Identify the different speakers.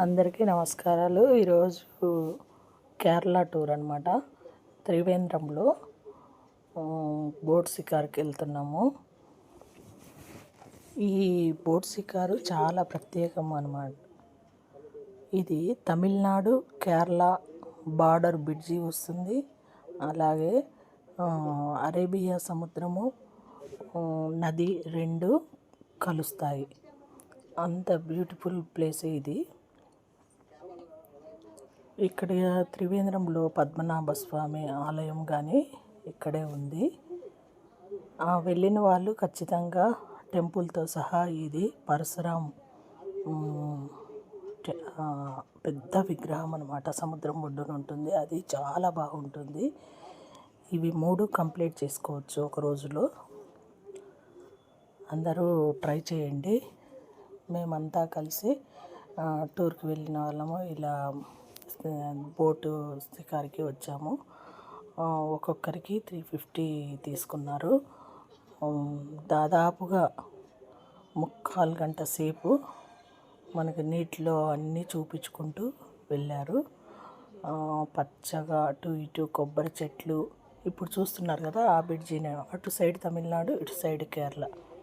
Speaker 1: అందరికీ నమస్కారాలు. ఈరోజు కేరళ టూర్ అనమాట. త్రివేంద్రంలో బోట్ షికారుకి వెళ్తున్నాము. ఈ బోట్ షికారు చాలా ప్రత్యేకం అన్నమాట. ఇది తమిళనాడు కేరళ బార్డర్ బ్రిడ్జి వస్తుంది. అలాగే అరేబియా సముద్రము నది రెండు కలుస్తాయి. అంత బ్యూటిఫుల్ ప్లేస్ ఇది. ఇక్కడ త్రివేంద్రంలో పద్మనాభ స్వామి ఆలయం కానీ ఇక్కడే ఉంది. వెళ్ళిన వాళ్ళు ఖచ్చితంగా టెంపుల్తో సహా ఇది పరశురాం పెద్ద విగ్రహం అనమాట. సముద్రం ఒడ్డున ఉంటుంది. అది చాలా బాగుంటుంది. ఇవి 3 కంప్లీట్ చేసుకోవచ్చు ఒక రోజులో. అందరూ ట్రై చేయండి. మేమంతా కలిసి టూర్కి వెళ్ళిన వాళ్ళము. ఇలా బోటు షికారుకి వచ్చాము. ఒక్కొక్కరికి 350 తీసుకున్నారు. దాదాపుగా 3/4 గంట సేపు మనకి నీటిలో అన్నీ చూపించుకుంటూ వెళ్ళారు. పచ్చగా అటు ఇటు కొబ్బరి చెట్లు. ఇప్పుడు చూస్తున్నారు కదా, ఆ బ్రిడ్జిని అటు సైడ్ తమిళనాడు, ఇటు సైడ్ కేరళ.